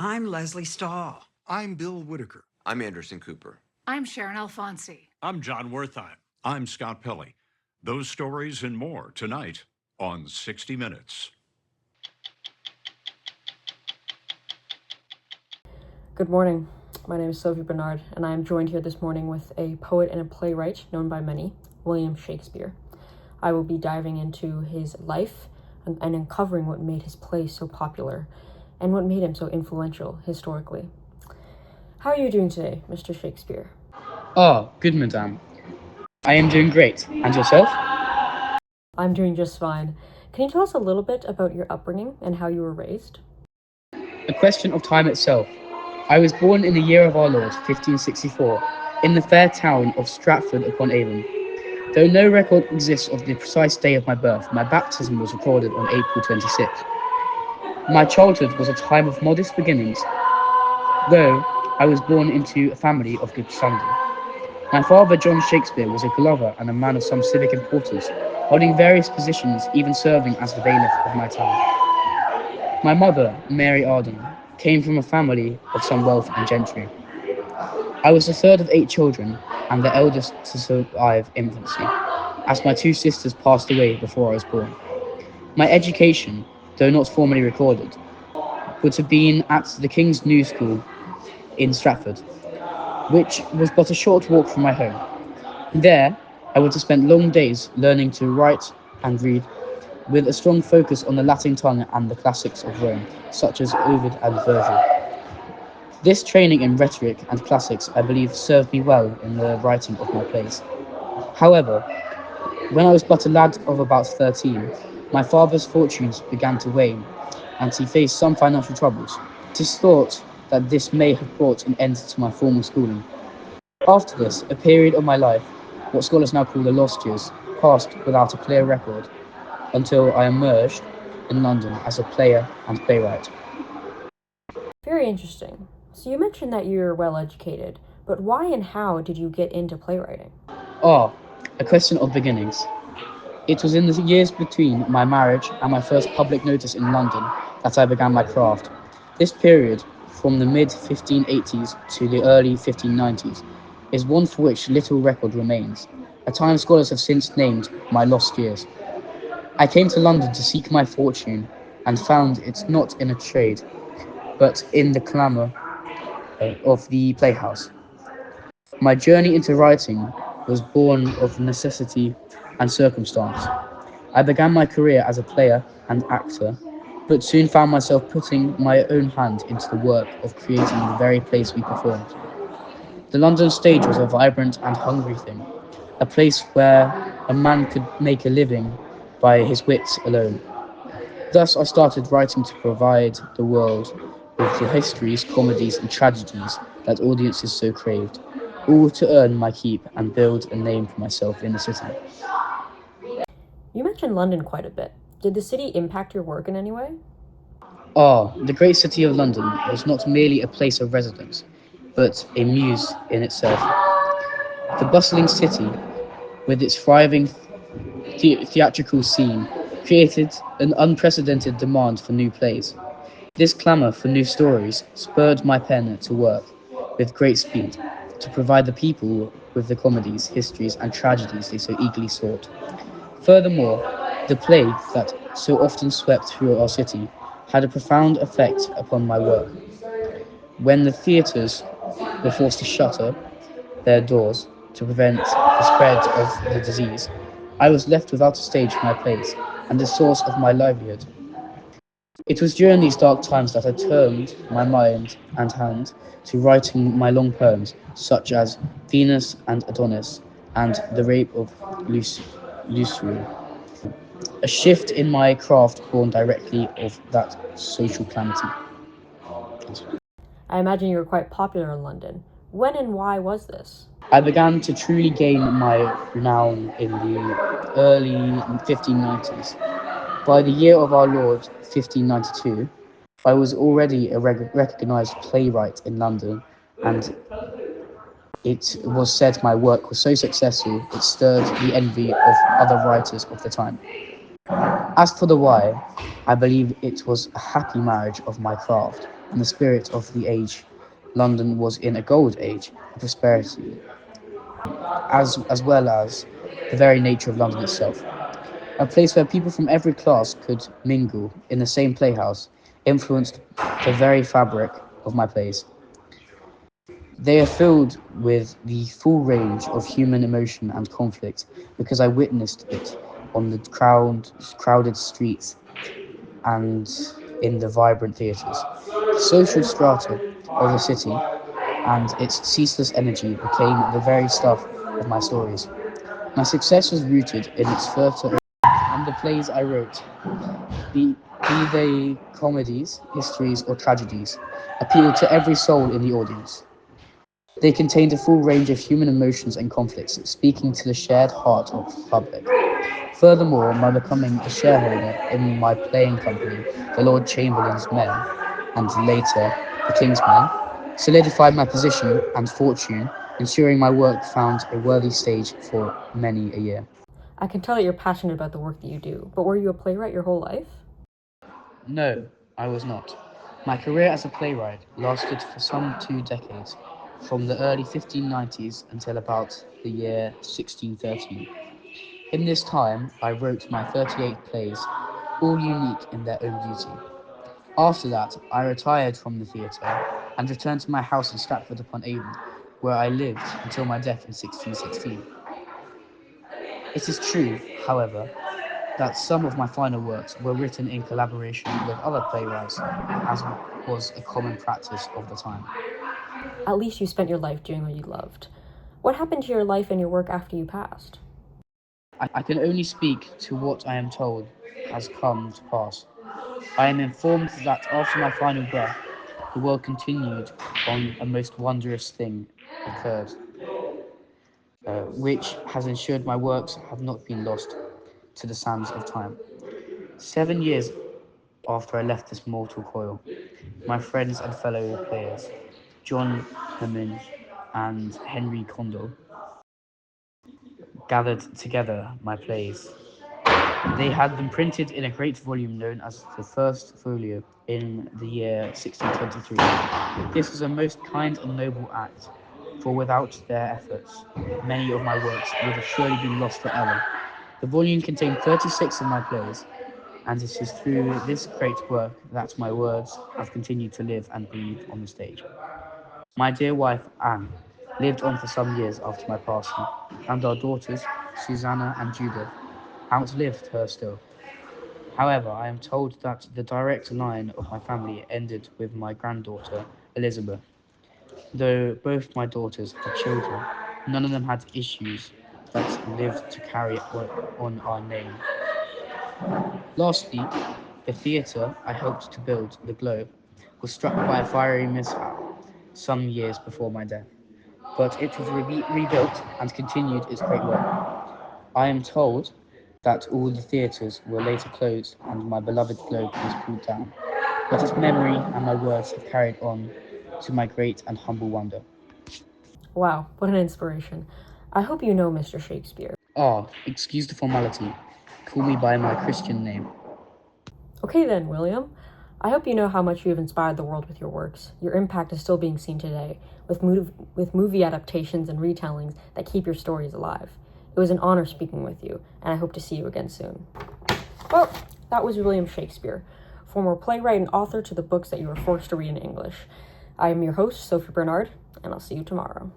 I'm Leslie Stahl. I'm Bill Whitaker. I'm Anderson Cooper. I'm Sharon Alfonsi. I'm John Wertheim. I'm Scott Pelley. Those stories and more tonight on 60 Minutes. Good morning. My name is Sophie Bernard, and I am joined here this morning with a poet and a playwright known by many, William Shakespeare. I will be diving into his life and uncovering what made his plays so popular and what made him so influential historically. How are you doing today, Mr. Shakespeare? Ah, good, madame. I am doing great. And yourself? I'm doing just fine. Can you tell us a little bit about your upbringing and how you were raised? A question of time itself. I was born in the year of our Lord, 1564, in the fair town of Stratford-upon-Avon. Though no record exists of the precise day of my birth, my baptism was recorded on April 26th. My childhood was a time of modest beginnings, though I was born into a family of good standing. My father, John Shakespeare, was a glover and a man of some civic importance, holding various positions, even serving as the bailiff of my town. My mother, Mary Arden, came from a family of some wealth and gentry. I was the third of 8 children and the eldest to survive infancy, as my 2 sisters passed away before I was born. My education, though not formally recorded, would have been at the King's New School in Stratford, which was but a short walk from my home. There, I would have spent long days learning to write and read, with a strong focus on the Latin tongue and the classics of Rome, such as Ovid and Virgil. This training in rhetoric and classics, I believe, served me well in the writing of my plays. However, when I was but a lad of about 13, my father's fortunes began to wane, and he faced some financial troubles. It is thought that this may have brought an end to my formal schooling. After this, a period of my life, what scholars now call the lost years, passed without a clear record, until I emerged in London as a player and playwright. Very interesting. So you mentioned that you're well educated, but why and how did you get into playwriting? Ah, a question of beginnings. It was in the years between my marriage and my first public notice in London that I began my craft. This period, from the mid-1580s to the early 1590s, is one for which little record remains, a time scholars have since named my lost years. I came to London to seek my fortune and found it not in a trade, but in the clamour of the playhouse. My journey into writing was born of necessity and circumstance. I began my career as a player and actor, but soon found myself putting my own hand into the work of creating the very place we performed. The London stage was a vibrant and hungry thing, a place where a man could make a living by his wits alone. Thus I started writing to provide the world with the histories, comedies and tragedies that audiences so craved, all to earn my keep and build a name for myself in the city. You mentioned London quite a bit. Did the city impact your work in any way? The great city of London was not merely a place of residence, but a muse in itself. The bustling city, with its thriving theatrical scene, created an unprecedented demand for new plays. This clamour for new stories spurred my pen to work with great speed to provide the people with the comedies, histories and tragedies they so eagerly sought. Furthermore, the plague that so often swept through our city had a profound effect upon my work. When the theatres were forced to shutter their doors to prevent the spread of the disease, I was left without a stage for my plays and the source of my livelihood. It was during these dark times that I turned my mind and hand to writing my long poems, such as Venus and Adonis and The Rape of Luceria. A shift in my craft born directly of that social calamity. I imagine you were quite popular in London. When and why was this? I began to truly gain my renown in the early 1590s. By the year of our Lord, 1592, I was already a recognised playwright in London, and it was said my work was so successful it stirred the envy of other writers of the time. As for the why, I believe it was a happy marriage of my craft and the spirit of the age. London was in a gold age of prosperity, as well as the very nature of London itself. A place where people from every class could mingle in the same playhouse, influenced the very fabric of my plays. They are filled with the full range of human emotion and conflict because I witnessed it on the crowded streets and in the vibrant theatres. The social strata of the city and its ceaseless energy became the very stuff of my stories. My success was rooted in its fertile and the plays I wrote, be they comedies, histories, or tragedies, appealed to every soul in the audience. They contained a full range of human emotions and conflicts, speaking to the shared heart of the public. Furthermore, by becoming a shareholder in my playing company, the Lord Chamberlain's Men, and later the King's Men, solidified my position and fortune, ensuring my work found a worthy stage for many a year. I can tell that you're passionate about the work that you do, but were you a playwright your whole life? No, I was not. My career as a playwright lasted for some 2 decades, from the early 1590s until about the year 1613. In this time, I wrote my 38 plays, all unique in their own beauty. After that, I retired from the theatre and returned to my house in Stratford upon Avon, where I lived until my death in 1616. It is true, however, that some of my final works were written in collaboration with other playwrights, as was a common practice of the time. At least you spent your life doing what you loved. What happened to your life and your work after you passed? I can only speak to what I am told has come to pass. I am informed that after my final breath, the world continued on a most wondrous thing occurred, which has ensured my works have not been lost to the sands of time. 7 years after I left this mortal coil, my friends and fellow players, John Hemming and Henry Condell, gathered together my plays. They had them printed in a great volume known as the First Folio in the year 1623. This was a most kind and noble act, for without their efforts, many of my works would have surely been lost forever. The volume contained 36 of my plays, and it is through this great work that my words have continued to live and breathe on the stage. My dear wife, Anne, lived on for some years after my passing, and our daughters, Susanna and Judith, outlived her still. However, I am told that the direct line of my family ended with my granddaughter, Elizabeth. Though both my daughters had children, none of them had issues that lived to carry on our name. Lastly, the theatre I helped to build, the Globe, was struck by a fiery mishap some years before my death, but it was rebuilt and continued its great work. I am told that all the theatres were later closed and my beloved Globe was pulled down, but its memory and my words have carried on to my great and humble wonder. Wow, what an inspiration. I hope you know Mr. Shakespeare. Excuse the formality. Call me by my Christian name. Okay then, William. I hope you know how much you have inspired the world with your works. Your impact is still being seen today, with movie adaptations and retellings that keep your stories alive. It was an honor speaking with you, and I hope to see you again soon. Well, that was William Shakespeare, former playwright and author to the books that you were forced to read in English. I am your host, Sophie Bernard, and I'll see you tomorrow.